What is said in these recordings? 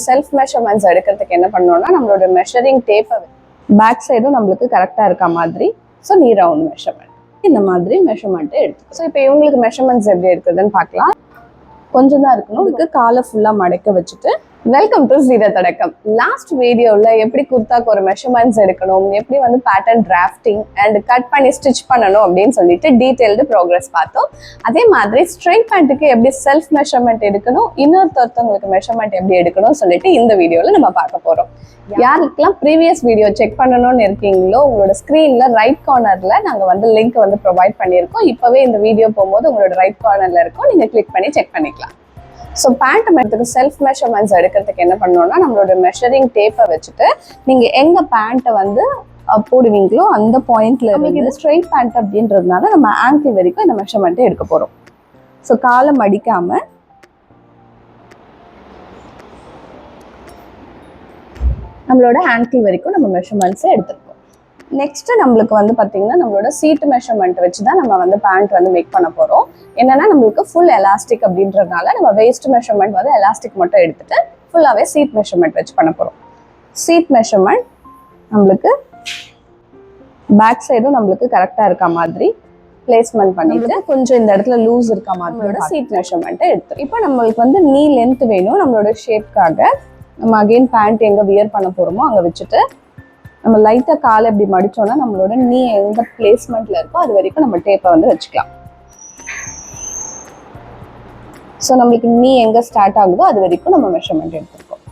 Self measurements எடுக்கிறதுக்கு என்ன பண்ணோம்னா நம்மளோட மெஷரிங் டேப்பை பேக் சைடும் நம்மளுக்கு கரெக்டாக இருக்க மாதிரி ஸோ நீ ரவுண்ட் மெஷர்மெண்ட் இந்த மாதிரி மெஷர்மெண்ட்டை எடுத்து ஸோ இப்போ இவங்களுக்கு மெஷர்மெண்ட்ஸ் எப்படி எடுக்குதுன்னு பார்க்கலாம். கொஞ்சம் தான் இருக்கணும். இதுக்கு காலை ஃபுல்லாக மடக்க வச்சுட்டு வெல்கம் டு ஜீரோ தொடக்கம். லாஸ்ட் வீடியோவில் எப்படி குர்தாக்கு ஒரு மெஷர்மெண்ட்ஸ் எடுக்கணும், எப்படி வந்து பேட்டர்ன் டிராஃப்டிங் அண்ட் கட் பண்ணி ஸ்டிச் பண்ணணும் அப்படின்னு சொல்லிட்டு டீட்டெயில்டு ப்ரோக்ரஸ் பார்த்தோம். அதே மாதிரி ஸ்ட்ரைட் பேண்ட்டுக்கு எப்படி செல்ஃப் மெஷர்மெண்ட் எடுக்கணும், இன்னொருத்தவங்களுக்கு மெஷர்மெண்ட் எப்படி எடுக்கணும் சொல்லிட்டு இந்த வீடியோவில் நம்ம பார்க்க போகிறோம். யாருக்கெல்லாம் ப்ரீவியஸ் வீடியோ செக் பண்ணணும்னு இருக்கீங்களோ உங்களோட ஸ்க்ரீனில் ரைட் கார்னரில் நாங்கள் வந்து லிங்க் வந்து ப்ரொவைட் பண்ணியிருக்கோம். இப்போவே இந்த வீடியோ போகும்போது உங்களோட ரைட் கார்னரில் இருக்கும், நீங்கள் கிளிக் பண்ணி செக் பண்ணிக்கலாம். ஸோ பேண்ட் எடுத்துக்கு செல்ஃப் மெஷர்மெண்ட்ஸ் எடுக்கிறதுக்கு என்ன பண்ணோம்னா நம்மளோட மெஷரிங் டேப்பை வச்சுட்டு நீங்கள் எங்கள் பேண்ட்டை வந்து போடுவீங்களோ அந்த பாயிண்ட்ல இருந்து இது ஸ்ட்ரெயிட் பேண்ட் அப்படின்றதுனால நம்ம ஆங்கிள் வரைக்கும் இந்த மெஷர்மெண்ட்டை எடுக்க போகிறோம். ஸோ காலை மடிக்காமல் நம்மளோட ஆங்கிள் வரைக்கும் நம்ம மெஷர்மெண்ட்ஸை எடுத்துருக்கோம். நெக்ஸ்ட் நம்மளுக்கு வந்து பார்த்தீங்கன்னா நம்மளோட சீட் மெஷர்மெண்ட் வச்சு தான் நம்ம வந்து பேண்ட் வந்து மேக் பண்ண போகிறோம். என்னன்னா நம்மளுக்கு ஃபுல் எலாஸ்டிக் அப்படின்றதுனால நம்ம வேஸ்ட் மெஷர்மெண்ட் வந்து எலாஸ்டிக் மட்டும் எடுத்துட்டு ஃபுல்லாகவே சீட் மெஷர்மெண்ட் வச்சு பண்ண போகிறோம். சீட் மெஷர்மெண்ட் நம்மளுக்கு பேக் சைடும் நம்மளுக்கு கரெக்டாக இருக்க மாதிரி பிளேஸ்மெண்ட் பண்ணிட்டு கொஞ்சம் இந்த இடத்துல லூஸ் இருக்க மாதிரியோட சீட் மெஷர்மெண்ட்டை எடுத்து இப்போ நம்மளுக்கு வந்து நீ லென்த் வேணும். நம்மளோட ஷேப்காக நம்ம அகெயின் பேண்ட் எங்கே வியர் பண்ண போகிறோமோ அங்கே வச்சுட்டு நம்ம லைட்டாக காலை எப்படி மடித்தோம்னா நம்மளோட நீ எந்த பிளேஸ்மெண்ட்ல இருக்கோ அது வரைக்கும் நம்ம டேப்பை வந்து வச்சுக்கலாம். ஸோ நம்மளுக்கு நீ எங்கே ஸ்டார்ட் ஆகுதோ அது வரைக்கும் நம்ம மெஷர்மெண்ட் எடுத்துருக்கோம்.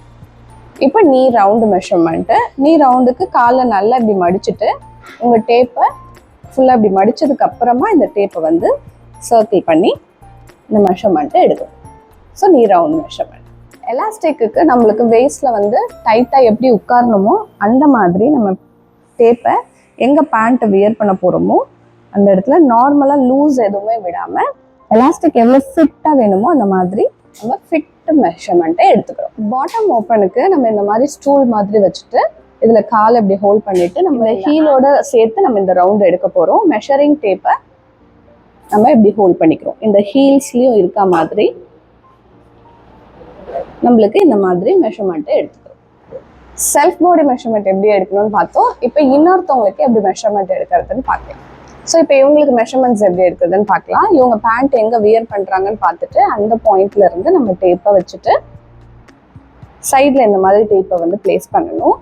இப்போ நீ ரவுண்டு மெஷர்மெண்ட்டு, நீ ரவுண்டுக்கு காலை நல்லா இப்படி மடிச்சுட்டு உங்கள் டேப்பை ஃபுல்லாக இப்படி மடித்ததுக்கு அப்புறமா இந்த டேப்பை வந்து சர்க்கிள் பண்ணி இந்த மெஷர்மெண்ட்டை எடுக்கும். ஸோ நீ ரவுண்ட் மெஷர்மெண்ட். எலாஸ்டிக்கு நம்மளுக்கு வேஸ்டில் வந்து டைட்டாக எப்படி உட்காரணுமோ அந்த மாதிரி நம்ம டேப்பை எங்கே பேண்ட்டை வியர் பண்ண போகிறோமோ அந்த இடத்துல நார்மலாக லூஸ் எதுவுமே விடாமல் எலாஸ்டிக் எவ்வளோ ஃபிட்டாக வேணுமோ அந்த மாதிரி நம்ம ஃபிட் மெஷர்மெண்ட்டை எடுத்துக்கிறோம். பாட்டம் ஓப்பனுக்கு நம்ம இந்த மாதிரி ஸ்டூல் மாதிரி வச்சுட்டு இதில் காலை இப்படி ஹோல்ட் பண்ணிவிட்டு நம்ம ஹீலோட சேர்த்து நம்ம இந்த ரவுண்டு எடுக்க போகிறோம். மெஷரிங் டேப்பை நம்ம இப்படி ஹோல்ட் பண்ணிக்கிறோம். இந்த ஹீல்ஸ்லேயும் இருக்க மாதிரி நம்மளுக்கு இந்த மாதிரி மெஷர்மெண்ட்டை எடுத்துக்கிறோம். செல்ஃப் பாடி மெஷர்மெண்ட் எப்படி எடுக்கணும்னு பார்த்தோம். இப்போ இன்னொருத்தவங்களுக்கு எப்படி மெஷர்மெண்ட் எடுக்கிறதுன்னு பார்க்கலாம். ஸோ இப்போ இவங்களுக்கு மெஷர்மெண்ட்ஸ் எப்படி எடுக்கிறதுன்னு பார்க்கலாம். இவங்க பேண்ட் எங்கே வியர் பண்ணுறாங்கன்னு பார்த்துட்டு அந்த பாயிண்ட்ல இருந்து நம்ம டேப்பை வச்சுட்டு சைடில் இந்த மாதிரி டேப்பை வந்து பிளேஸ் பண்ணணும்.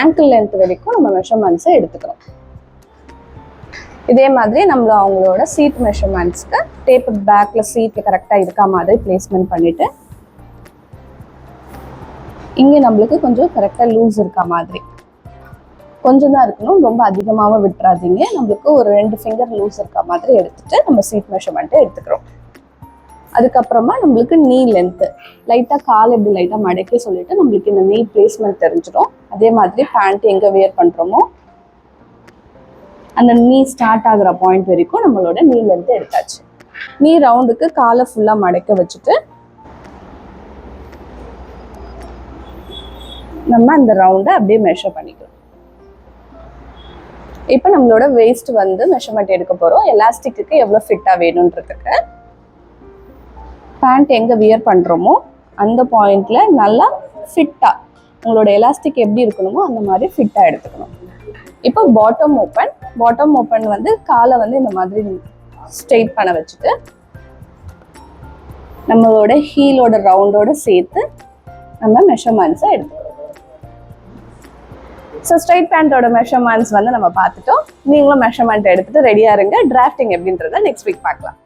ஆங்கிள் லென்த் வரைக்கும் நம்ம மெஷர்மெண்ட்ஸை எடுத்துக்கிறோம். இதே மாதிரி நம்மள அவங்களோட சீட் மெஷர்மெண்ட்ஸ்க்கு டேப்பு பேக்கில் சீட்டில் கரெக்டாக இருக்க மாதிரி பிளேஸ்மெண்ட் பண்ணிவிட்டு இங்கே நம்மளுக்கு கொஞ்சம் கரெக்டாக லூஸ் இருக்க மாதிரி கொஞ்சம் தான் இருக்கணும், ரொம்ப அதிகமாகவும் விட்டுறாதீங்க. நம்மளுக்கு ஒரு 2 ஃபிங்கர் லூஸ் இருக்க மாதிரி எடுத்துட்டு நம்ம சீட் மெஷர்மெண்ட்டை எடுத்துக்கிறோம். அதுக்கப்புறமா நம்மளுக்கு நீ லென்த்து லைட்டாக கால் எப்படி லைட்டாக மடக்கி சொல்லிட்டு நம்மளுக்கு இந்த நீ பிளேஸ்மெண்ட் தெரிஞ்சிடும். அதே மாதிரி பேண்ட் எங்கே வியர் பண்ணுறோமோ அந்த நீ ஸ்டார்ட் ஆகுற பாயிண்ட் வரைக்கும் நம்மளோட நீ லென்த்து எடுத்தாச்சு. நீ ரவுண்டுக்கு காலை ஃபுல்லாக மடக்க வச்சுட்டு நம்ம அந்த ரவுண்டை அப்படியே மெஷர் பண்ணிக்கிறோம். இப்போ நம்மளோட வேஸ்ட் வந்து மெஷர்மெண்ட் எடுக்க போகிறோம். எலாஸ்டிக்கு எவ்வளோ ஃபிட்டாக வேணுன்றதுக்கு பேண்ட் எங்கே வியர் பண்ணுறோமோ அந்த பாயிண்ட்ல நல்லா ஃபிட்டாக உங்களோட எலாஸ்டிக் எப்படி இருக்கணுமோ அந்த மாதிரி ஃபிட்டாக எடுத்துக்கணும். இப்போ பாட்டம் ஓப்பன் வந்து காலை வந்து இந்த மாதிரி ஸ்ட்ரெயிட் பண்ண வச்சுட்டு நம்மளோட ஹீலோட ரவுண்டோட சேர்த்து நம்ம மெஷர்மெண்ட்ஸை எடுத்துக்கணும். ஸோ ஸ்ட்ரைட் பேண்டோட மெஷர்மெண்ட்ஸ் வந்து நம்ம பார்த்துட்டோம். நீங்களும் மெஷர்மெண்ட் எடுத்துட்டு ரெடியாக இருங்க. டிராஃப்டிங் எப்படின்றத நெக்ஸ்ட் வீக் பார்க்கலாம்.